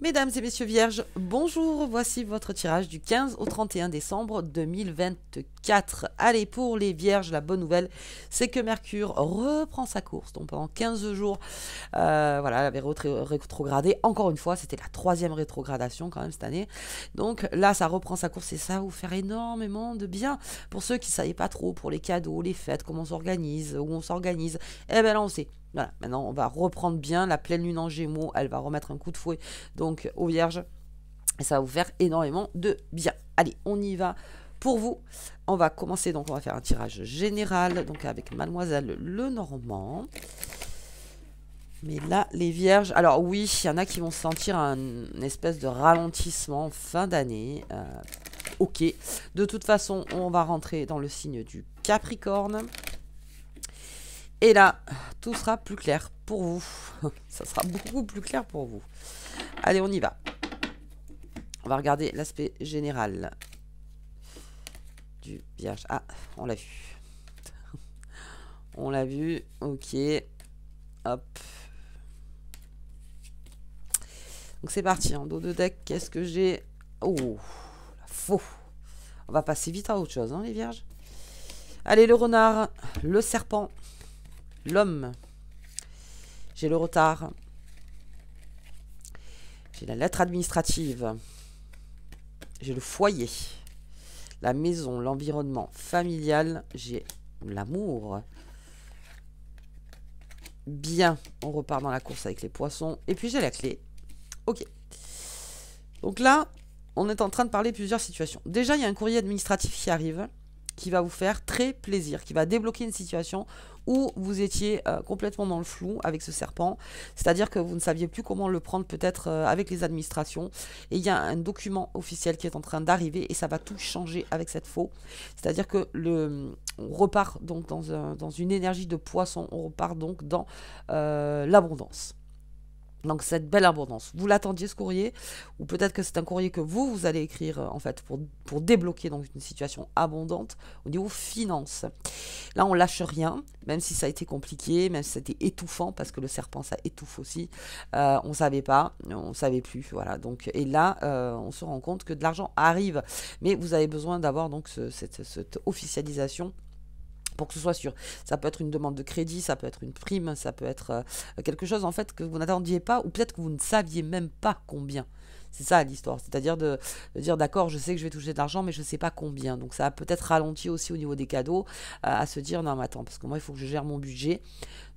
Mesdames et messieurs vierges, bonjour, voici votre tirage du 15 au 31 décembre 2024. Allez, pour les vierges, la bonne nouvelle, c'est que Mercure reprend sa course. Donc pendant 15 jours, voilà, elle avait rétrogradé. Encore une fois, c'était la troisième rétrogradation quand même cette année. Donc là, ça reprend sa course et ça va vous faire énormément de bien. Pour ceux qui ne savaient pas trop, pour les cadeaux, les fêtes, comment on s'organise, où on s'organise, eh bien là, on sait. Voilà, maintenant on va reprendre bien la pleine lune en Gémeaux, elle va remettre un coup de fouet donc aux Vierges et ça va vous faire énormément de bien. Allez, on y va pour vous. On va commencer, donc on va faire un tirage général donc avec Mademoiselle Lenormand. Mais là, les Vierges, alors oui, il y en a qui vont sentir une espèce de ralentissement fin d'année. Ok, de toute façon, on va rentrer dans le signe du Capricorne. Et là, tout sera plus clair pour vous. Ça sera beaucoup plus clair pour vous. Allez, on y va. On va regarder l'aspect général du Vierge. Ah, on l'a vu. On l'a vu. Ok. Hop. Donc c'est parti. En dos de deck, qu'est-ce que j'ai? Oh, faux. On va passer vite à autre chose, hein, les Vierges. Allez, le renard, le serpent, l'homme. J'ai le retard. J'ai la lettre administrative. J'ai le foyer. La maison, l'environnement familial. J'ai l'amour. Bien, on repart dans la course avec les poissons. Et puis j'ai la clé. Ok. Donc là, on est en train de parler de plusieurs situations. Déjà, il y a un courrier administratif qui arrive, qui va vous faire très plaisir, qui va débloquer une situation où vous étiez complètement dans le flou avec ce serpent, c'est-à-dire que vous ne saviez plus comment le prendre peut-être avec les administrations, et il y a un document officiel qui est en train d'arriver et ça va tout changer avec cette faux, c'est-à-dire que on repart donc dans une énergie de poisson, on repart donc dans l'abondance. Donc cette belle abondance, vous l'attendiez ce courrier, ou peut-être que c'est un courrier que vous allez écrire en fait pour débloquer donc une situation abondante au niveau finance. Là on lâche rien, même si ça a été compliqué, même si c'était étouffant, parce que le serpent ça étouffe aussi, on savait pas, on savait plus, voilà. Donc, et là on se rend compte que de l'argent arrive, mais vous avez besoin d'avoir donc cette officialisation pour que ce soit sûr. Ça peut être une demande de crédit, ça peut être une prime, ça peut être quelque chose en fait que vous n'attendiez pas, ou peut-être que vous ne saviez même pas combien. C'est ça l'histoire, c'est-à-dire de dire d'accord, je sais que je vais toucher de l'argent, mais je ne sais pas combien. Donc ça a peut-être ralenti aussi au niveau des cadeaux, à se dire non mais attends, parce que moi il faut que je gère mon budget.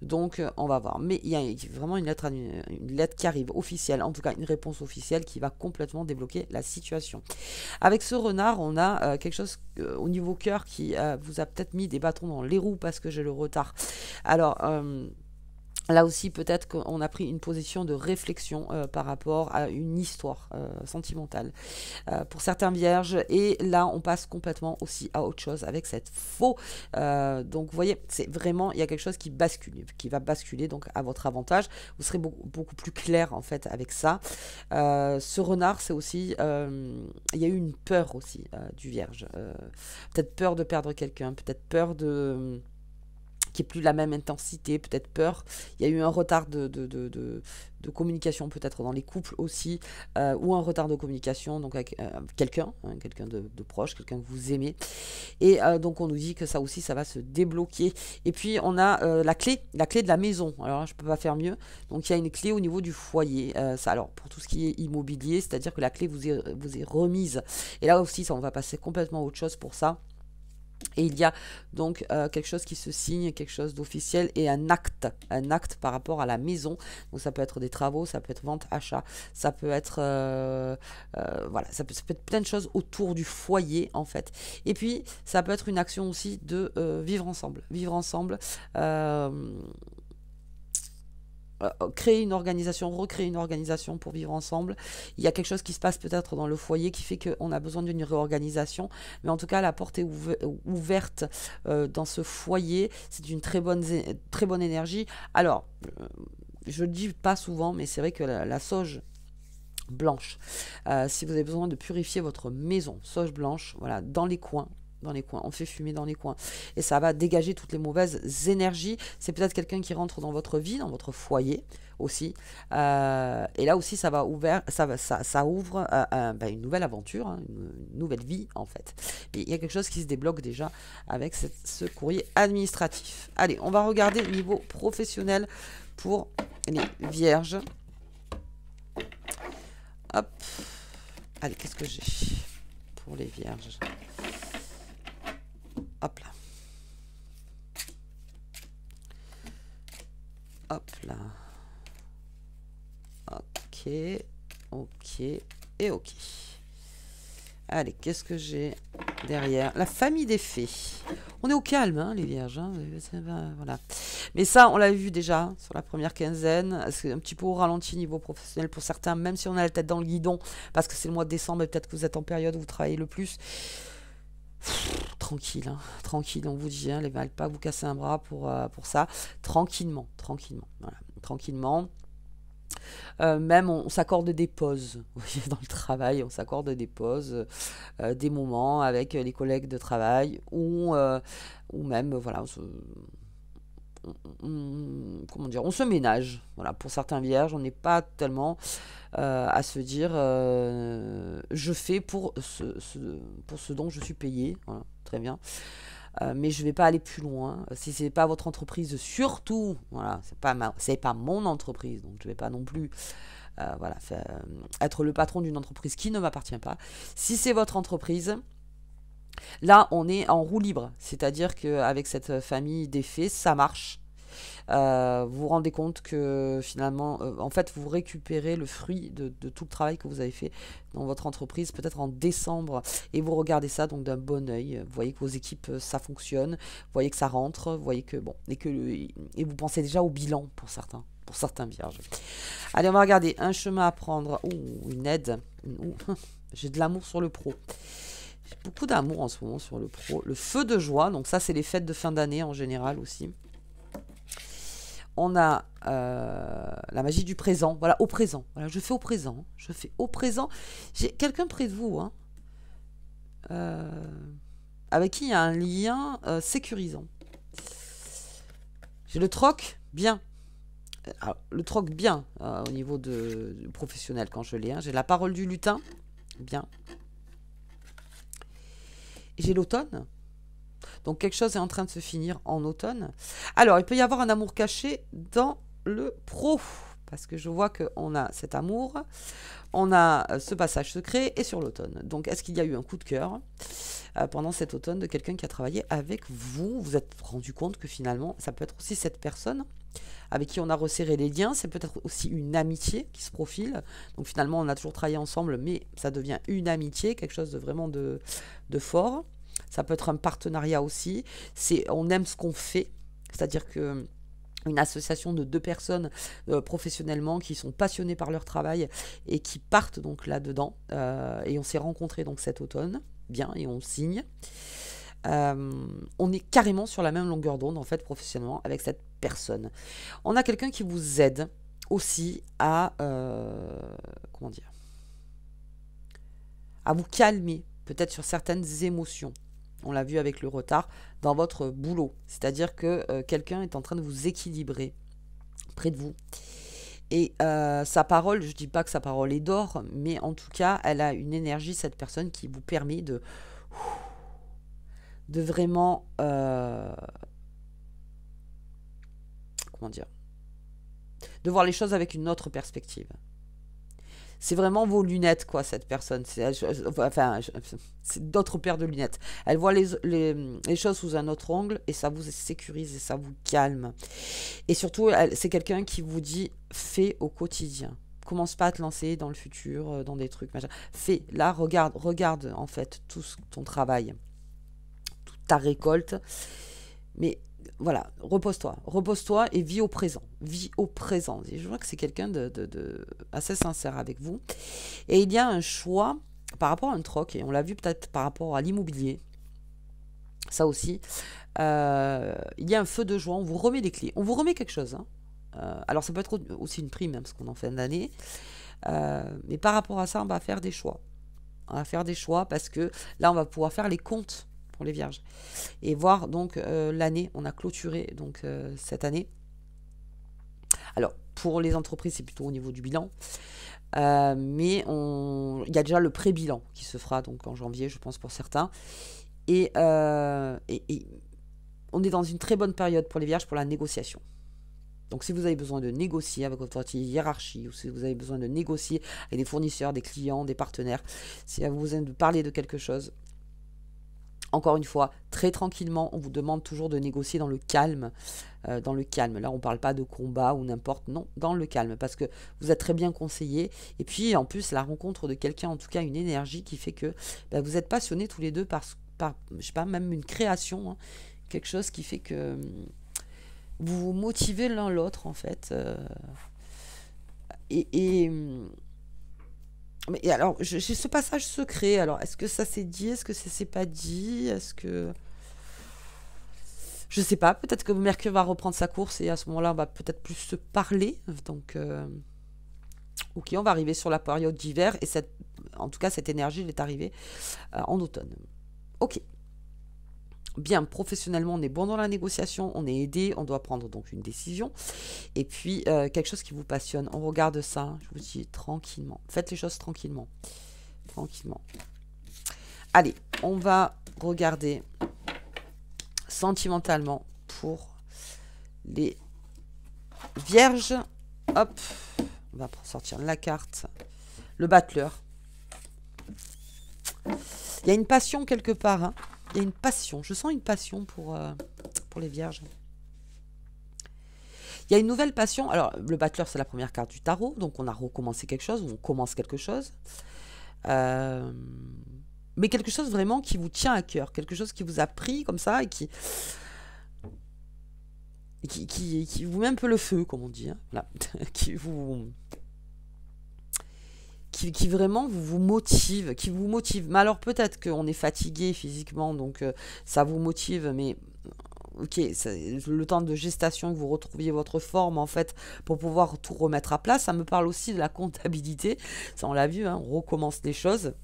Donc on va voir. Mais il y a vraiment une lettre qui arrive officielle, en tout cas une réponse officielle qui va complètement débloquer la situation. Avec ce renard, on a quelque chose au niveau cœur qui vous a peut-être mis des bâtons dans les roues parce que j'ai le retard. Alors, là aussi, peut-être qu'on a pris une position de réflexion par rapport à une histoire sentimentale pour certains vierges. Et là, on passe complètement aussi à autre chose avec cette faux. Donc, vous voyez, c'est vraiment, il y a quelque chose qui bascule, qui va basculer donc à votre avantage. Vous serez beaucoup plus clair en fait avec ça. Ce renard, c'est aussi, il y a eu une peur aussi du vierge. Peut-être peur de perdre quelqu'un, peut-être peur de qui est plus la même intensité, peut-être peur. Il y a eu un retard de communication peut-être dans les couples aussi, ou un retard de communication donc avec quelqu'un, hein, quelqu'un de proche, quelqu'un que vous aimez. Et donc on nous dit que ça aussi, ça va se débloquer. Et puis on a la clé de la maison. Alors là, je peux pas faire mieux. Donc il y a une clé au niveau du foyer. Ça, alors pour tout ce qui est immobilier, c'est-à-dire que la clé vous est remise. Et là aussi, ça, on va passer complètement à autre chose pour ça. Et il y a donc quelque chose qui se signe, quelque chose d'officiel et un acte par rapport à la maison. Donc ça peut être des travaux, ça peut être vente, achat, ça peut être voilà, ça peut être plein de choses autour du foyer en fait. Et puis ça peut être une action aussi de vivre ensemble, créer une organisation, recréer une organisation pour vivre ensemble. Il y a quelque chose qui se passe peut-être dans le foyer qui fait qu'on a besoin d'une réorganisation, mais en tout cas la porte est ouverte dans ce foyer. C'est une très bonne énergie. Alors, je le dis pas souvent, mais c'est vrai que la sauge blanche, si vous avez besoin de purifier votre maison, sauge blanche, voilà, dans les coins, dans les coins, on fait fumer dans les coins. Et ça va dégager toutes les mauvaises énergies. C'est peut-être quelqu'un qui rentre dans votre vie, dans votre foyer aussi. Et là aussi, ça va ça ouvre une nouvelle aventure, hein, une nouvelle vie en fait. Et il y a quelque chose qui se débloque déjà avec ce courrier administratif. Allez, on va regarder au niveau professionnel pour les vierges. Hop. Allez, qu'est-ce que j'ai pour les vierges? Hop là. Hop là. Ok. Ok. Et ok. Allez, qu'est-ce que j'ai derrière? La famille des fées. On est au calme, hein, les vierges. Hein, voilà. Mais ça, on l'a vu déjà sur la première quinzaine. C'est un petit peu au ralenti niveau professionnel pour certains, même si on a la tête dans le guidon, parce que c'est le mois de décembre et peut-être que vous êtes en période où vous travaillez le plus. Tranquille, hein, tranquille, on vous dit, hein, les mal pas vous casser un bras pour ça. Tranquillement, tranquillement. Voilà, tranquillement. Même on s'accorde des pauses, vous voyez, dans le travail, on s'accorde des pauses, des moments avec les collègues de travail ou même, voilà, comment dire, on se ménage. Voilà, pour certains vierges, on n'est pas tellement à se dire je fais pour ce dont je suis payé. Voilà, très bien. Mais je ne vais pas aller plus loin. Si c'est pas votre entreprise, surtout, voilà, c'est pas mon entreprise, donc je vais pas non plus voilà, être le patron d'une entreprise qui ne m'appartient pas. Si c'est votre entreprise, là on est en roue libre, c'est-à-dire qu'avec cette famille des fées, ça marche. Vous vous rendez compte que finalement, en fait, vous récupérez le fruit de tout le travail que vous avez fait dans votre entreprise, peut-être en décembre, et vous regardez ça donc d'un bon œil. Vous voyez que vos équipes, ça fonctionne, vous voyez que ça rentre, vous voyez que bon, et vous pensez déjà au bilan pour certains vierges. Allez, on va regarder un chemin à prendre. Ouh, une aide. J'ai de l'amour sur le pro. J'ai beaucoup d'amour en ce moment sur le pro. Le feu de joie, donc ça, c'est les fêtes de fin d'année en général aussi. On a la magie du présent. Voilà, au présent. Voilà, je fais au présent. Je fais au présent. J'ai quelqu'un près de vous, hein, avec qui il y a un lien sécurisant. J'ai le troc, bien. Alors, le troc, bien, au niveau du professionnel quand je l'ai. Hein. J'ai la parole du lutin, bien. J'ai l'automne. Donc quelque chose est en train de se finir en automne. Alors, il peut y avoir un amour caché dans le pro. Parce que je vois qu'on a cet amour, on a ce passage secret et sur l'automne. Donc, est-ce qu'il y a eu un coup de cœur pendant cet automne de quelqu'un qui a travaillé avec vous? Vous êtes rendu compte que finalement, ça peut être aussi cette personne avec qui on a resserré les liens. C'est peut-être aussi une amitié qui se profile. Donc finalement, on a toujours travaillé ensemble, mais ça devient une amitié, quelque chose de vraiment de fort. Ça peut être un partenariat aussi. On aime ce qu'on fait, c'est-à-dire que une association de deux personnes professionnellement qui sont passionnées par leur travail et qui partent donc là-dedans. Et on s'est rencontrés donc cet automne, bien, et on signe. On est carrément sur la même longueur d'onde en fait professionnellement avec cette personne. On a quelqu'un qui vous aide aussi à comment dire, à vous calmer peut-être sur certaines émotions. On l'a vu avec le retard dans votre boulot. C'est-à-dire que quelqu'un est en train de vous équilibrer près de vous. Et sa parole, je ne dis pas que sa parole est d'or, mais en tout cas, elle a une énergie, cette personne, qui vous permet de vraiment... comment dire, de voir les choses avec une autre perspective. C'est vraiment vos lunettes, quoi, cette personne. C'est d'autres paires de lunettes. Elle voit les choses sous un autre angle et ça vous sécurise et ça vous calme. Et surtout, c'est quelqu'un qui vous dit « fais au quotidien ». Commence pas à te lancer dans le futur, dans des trucs, machin. Fais, là, regarde en fait tout ton travail, toute ta récolte. Mais voilà, repose-toi et vis au présent. Vis au présent. Et je vois que c'est quelqu'un de assez sincère avec vous. Et il y a un choix par rapport à un troc, et on l'a vu peut-être par rapport à l'immobilier. Ça aussi, il y a un feu de joie, on vous remet les clés, on vous remet quelque chose. Hein. Alors ça peut être aussi une prime, hein, parce qu'on est en fin d'année. Mais par rapport à ça, on va faire des choix. On va faire des choix parce que là, on va pouvoir faire les comptes pour pour les vierges. Et voir donc l'année, on a clôturé donc cette année. Alors, pour les entreprises, c'est plutôt au niveau du bilan. Mais il y a déjà le pré-bilan qui se fera donc en janvier, je pense, pour certains. Et on est dans une très bonne période pour les vierges pour la négociation. Donc si vous avez besoin de négocier avec votre hiérarchie, ou si vous avez besoin de négocier avec des fournisseurs, des clients, des partenaires, si vous avez besoin de parler de quelque chose, encore une fois, très tranquillement, on vous demande toujours de négocier dans le calme. Là, on ne parle pas de combat ou n'importe, non, dans le calme, parce que vous êtes très bien conseillé. Et puis, en plus, la rencontre de quelqu'un, en tout cas, une énergie qui fait que vous êtes passionnés tous les deux par je sais pas, même une création, hein, quelque chose qui fait que vous vous motivez l'un l'autre, en fait. Mais alors, j'ai ce passage secret. Alors, est-ce que ça s'est dit? Est-ce que ça s'est pas dit? Est-ce que... Je sais pas. Peut-être que Mercure va reprendre sa course et à ce moment-là, on va peut-être plus se parler. Donc, ok, on va arriver sur la période d'hiver. Et en tout cas, cette énergie, elle est arrivée en automne. Ok. Bien, professionnellement, on est bon dans la négociation, on est aidé, on doit prendre donc une décision. Et puis, quelque chose qui vous passionne, on regarde ça, je vous dis, tranquillement. Faites les choses tranquillement. Tranquillement. Allez, on va regarder sentimentalement pour les vierges. Hop, on va sortir la carte. Le battleur. Il y a une passion quelque part, hein. Il y a une passion, je sens une passion pour les vierges. Il y a une nouvelle passion. Alors, le battleur, c'est la première carte du tarot. Donc, on a recommencé quelque chose, ou on commence quelque chose. Mais quelque chose vraiment qui vous tient à cœur. Quelque chose qui vous a pris comme ça et qui vous met un peu le feu, comme on dit. Hein. Voilà. qui vraiment vous motive, qui vous motive. Mais alors peut-être qu'on est fatigué physiquement, donc ça vous motive, mais ok, le temps de gestation, que vous retrouviez votre forme en fait, pour pouvoir tout remettre à place. Ça me parle aussi de la comptabilité, ça on l'a vu, hein, on recommence les choses.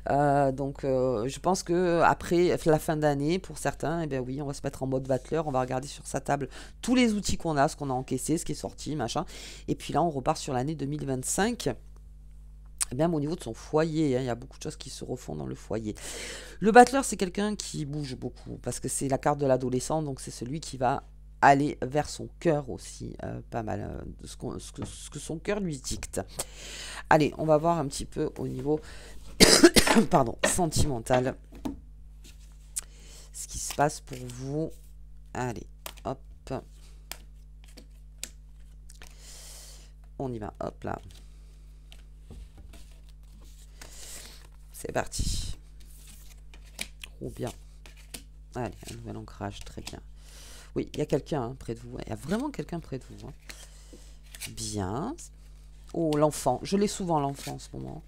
Donc je pense que après la fin d'année, pour certains, eh bien oui, on va se mettre en mode battleur, on va regarder sur sa table tous les outils qu'on a, ce qu'on a encaissé, ce qui est sorti, machin. Et puis là, on repart sur l'année 2025. Et même au niveau de son foyer, hein, il y a beaucoup de choses qui se refont dans le foyer. Le battleur, c'est quelqu'un qui bouge beaucoup, parce que c'est la carte de l'adolescent, donc c'est celui qui va aller vers son cœur aussi, pas mal, de ce que son cœur lui dicte. Allez, on va voir un petit peu au niveau pardon, sentimental, ce qui se passe pour vous. Allez, hop. On y va, hop là. C'est parti. Oh bien. Allez, un nouvel ancrage, très bien. Oui, il y a quelqu'un près de vous. Il y a vraiment quelqu'un près de vous. Hein. Bien. Oh, l'enfant. Je l'ai souvent, l'enfant, en ce moment.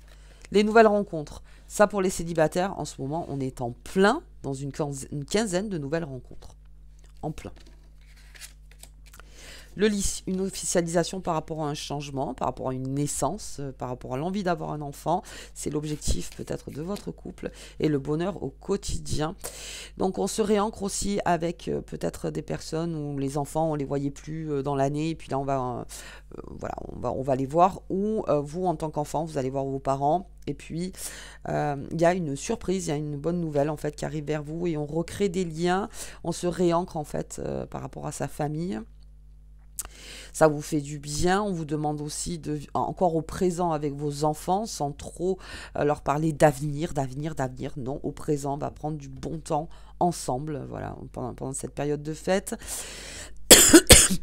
Les nouvelles rencontres. Ça, pour les célibataires, en ce moment, on est en plein dans une quinzaine de nouvelles rencontres. En plein. Le lit, une officialisation par rapport à un changement, par rapport à une naissance, par rapport à l'envie d'avoir un enfant. C'est l'objectif peut-être de votre couple et le bonheur au quotidien. Donc on se réancre aussi avec peut-être des personnes où les enfants, on les voyait plus dans l'année. Et puis là, on va les voir. Ou vous, en tant qu'enfant, vous allez voir vos parents. Et puis, il y a une surprise, il y a une bonne nouvelle en fait qui arrive vers vous. Et on recrée des liens, on se réancre en fait par rapport à sa famille. Ça vous fait du bien, on vous demande aussi de encore au présent avec vos enfants, sans trop leur parler d'avenir, non, au présent, on va prendre du bon temps ensemble, voilà, pendant cette période de fête.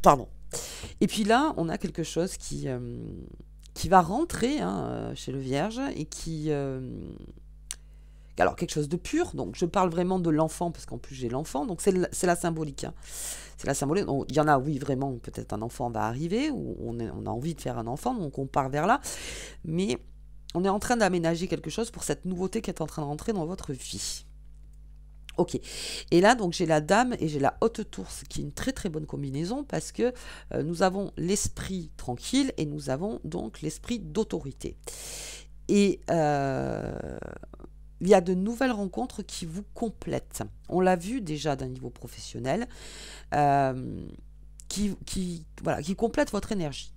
Pardon. Et puis là, on a quelque chose qui va rentrer chez le Vierge et qui... alors, quelque chose de pur, donc je parle vraiment de l'enfant, parce qu'en plus j'ai l'enfant, donc c'est la symbolique. Hein. C'est la symbolique. Donc, il y en a, oui, vraiment, peut-être un enfant va arriver, ou on a envie de faire un enfant, donc on part vers là. Mais on est en train d'aménager quelque chose pour cette nouveauté qui est en train de rentrer dans votre vie. Ok, et là donc j'ai la dame et j'ai la haute tour, ce qui est une très très bonne combinaison parce que nous avons l'esprit tranquille et nous avons donc l'esprit d'autorité. Et il y a de nouvelles rencontres qui vous complètent. On l'a vu déjà d'un niveau professionnel, voilà, qui complètent votre énergie.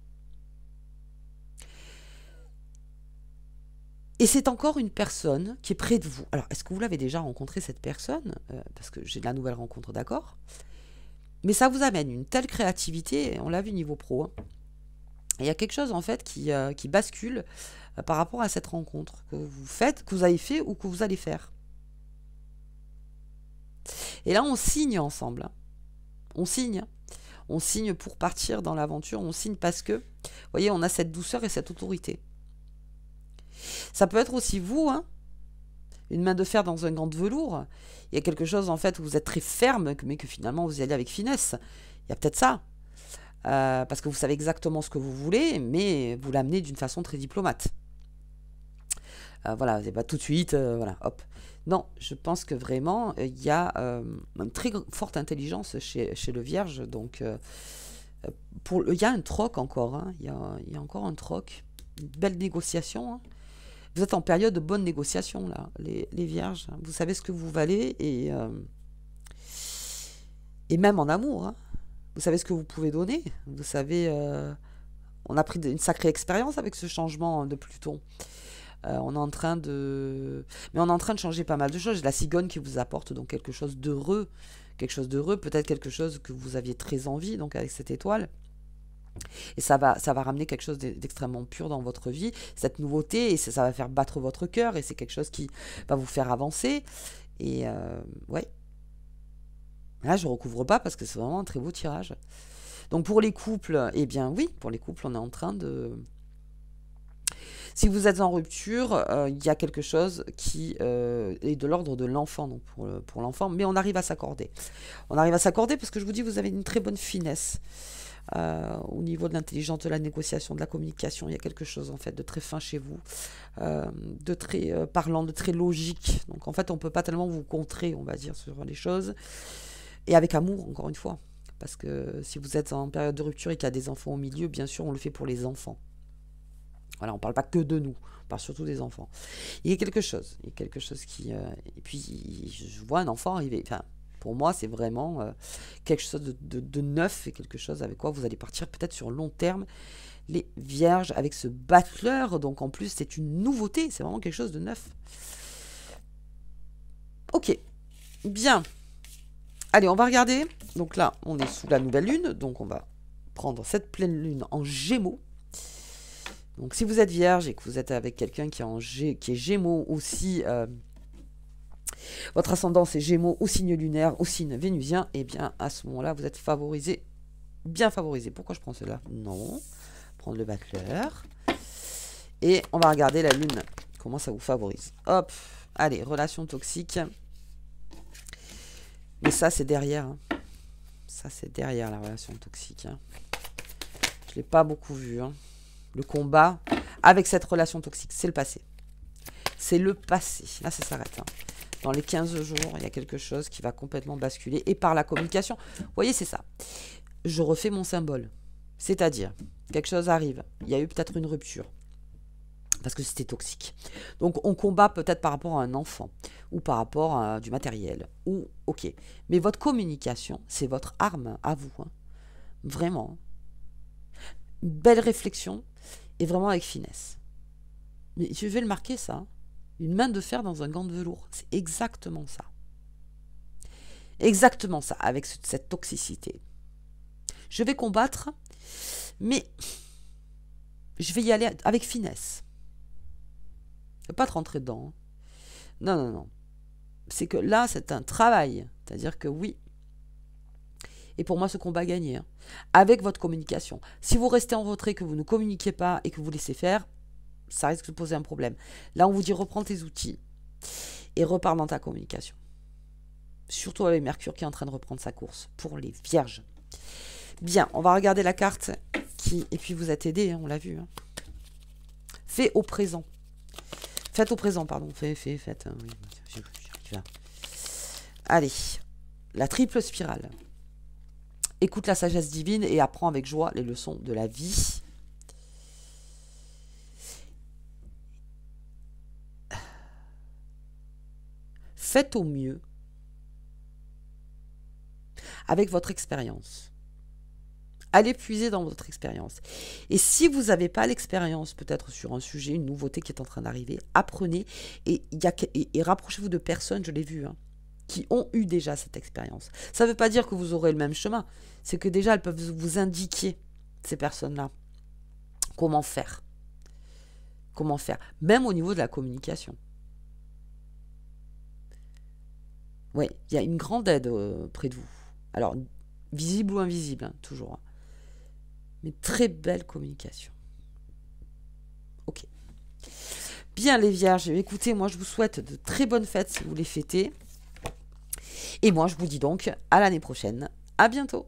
Et c'est encore une personne qui est près de vous. Alors, est-ce que vous l'avez déjà rencontré, cette personne? Parce que j'ai de la nouvelle rencontre, d'accord. Mais ça vous amène une telle créativité, on l'a vu niveau pro. Hein. Il y a quelque chose, en fait, qui bascule par rapport à cette rencontre que vous faites, que vous avez fait ou que vous allez faire. Et là, on signe ensemble. Hein. On signe. On signe pour partir dans l'aventure. On signe parce que, vous voyez, on a cette douceur et cette autorité. Ça peut être aussi vous, hein, une main de fer dans un gant de velours. Il y a quelque chose, en fait, où vous êtes très ferme, mais que finalement, vous y allez avec finesse. Il y a peut-être ça. Parce que vous savez exactement ce que vous voulez, mais vous l'amenez d'une façon très diplomate. Voilà, c'est pas tout de suite, voilà, hop. Non, je pense que vraiment, il y a une très forte intelligence chez le Vierge. Donc, il y a un troc encore, hein, il y a encore un troc, une belle négociation. Hein. Vous êtes en période de bonne négociation, là, les Vierges. Vous savez ce que vous valez et même en amour. Hein. Vous savez ce que vous pouvez donner. Vous savez, on a pris une sacrée expérience avec ce changement de Pluton. On est en train de changer pas mal de choses. La cigogne qui vous apporte donc quelque chose d'heureux, peut-être quelque chose que vous aviez très envie, donc avec cette étoile. Et ça va ramener quelque chose d'extrêmement pur dans votre vie, cette nouveauté, et ça va faire battre votre cœur, et c'est quelque chose qui va vous faire avancer. Et ouais. Là, je ne recouvre pas parce que c'est vraiment un très beau tirage. Donc pour les couples, eh bien oui, pour les couples, on est en train de... Si vous êtes en rupture, il y a quelque chose qui est de l'ordre de l'enfant, donc pour l'enfant, mais on arrive à s'accorder. On arrive à s'accorder parce que je vous dis, vous avez une très bonne finesse. Au niveau de l'intelligence, de la négociation, de la communication, il y a quelque chose en fait de très fin chez vous, de très parlant, de très logique. Donc en fait, on ne peut pas tellement vous contrer, on va dire, sur les choses. Et avec amour, encore une fois. Parce que si vous êtes en période de rupture et qu'il y a des enfants au milieu, bien sûr, on le fait pour les enfants. Voilà, on ne parle pas que de nous, on parle surtout des enfants. Il y a quelque chose qui... et puis, je vois un enfant arriver. Enfin, pour moi, c'est vraiment quelque chose de neuf et quelque chose avec quoi vous allez partir peut-être sur long terme. Les Vierges avec ce battleur, donc en plus, c'est une nouveauté, c'est vraiment quelque chose de neuf. Ok, bien. Allez, on va regarder. Donc là, on est sous la nouvelle lune, donc on va prendre cette pleine lune en Gémeaux. Donc si vous êtes Vierge et que vous êtes avec quelqu'un qui est Gémeaux aussi, votre ascendant c'est Gémeaux ou signe lunaire ou signe vénusien, et bien à ce moment-là vous êtes favorisé, bien favorisé. Pourquoi je prends cela? Non, prendre le battleur. Et on va regarder la lune, comment ça vous favorise. Hop, allez, relation toxique. Mais ça c'est derrière, hein. Ça c'est derrière la relation toxique. Hein. Je ne l'ai pas beaucoup vu, hein. Le combat avec cette relation toxique, c'est le passé. C'est le passé. Là, ça s'arrête. Hein. Dans les 15 jours, il y a quelque chose qui va complètement basculer. Et par la communication, vous voyez, c'est ça. Je refais mon symbole. C'est-à-dire, quelque chose arrive. Il y a eu peut-être une rupture. Parce que c'était toxique. Donc, on combat peut-être par rapport à un enfant. Ou par rapport à du matériel. Ou, ok. Mais votre communication, c'est votre arme à vous. Hein. Vraiment. Une belle réflexion. Et vraiment avec finesse. Mais je vais le marquer ça. Hein. Une main de fer dans un gant de velours. C'est exactement ça. Exactement ça, avec cette toxicité. Je vais combattre, mais je vais y aller avec finesse. Je ne vais pas te rentrer dedans. Hein. Non, non, non. C'est que là, c'est un travail. C'est-à-dire que oui. Et pour moi, ce combat est gagné. Hein. Avec votre communication. Si vous restez en retrait, que vous ne communiquez pas et que vous laissez faire, ça risque de poser un problème. Là, on vous dit reprends tes outils et repars dans ta communication. Surtout avec Mercure qui est en train de reprendre sa course pour les Vierges. Bien, on va regarder la carte qui... Et puis vous êtes aidé, hein, on l'a vu. Hein. Fait au présent. Faites au présent, pardon. Faites. Oui, j'arrive. Allez, la triple spirale. Écoute la sagesse divine et apprends avec joie les leçons de la vie. faites au mieux avec votre expérience. Allez puiser dans votre expérience. Et si vous n'avez pas l'expérience, peut-être sur un sujet, une nouveauté qui est en train d'arriver, apprenez et rapprochez-vous de personnes, je l'ai vu, hein, qui ont eu déjà cette expérience. Ça ne veut pas dire que vous aurez le même chemin, c'est que déjà elles peuvent vous indiquer, ces personnes-là, comment faire. Comment faire, même au niveau de la communication. Oui, il y a une grande aide près de vous. Alors, visible ou invisible, hein, toujours. Hein. Mais très belle communication. Ok. Bien les vierges, écoutez, moi je vous souhaite de très bonnes fêtes si vous les fêtez. Et moi je vous dis donc à l'année prochaine. À bientôt.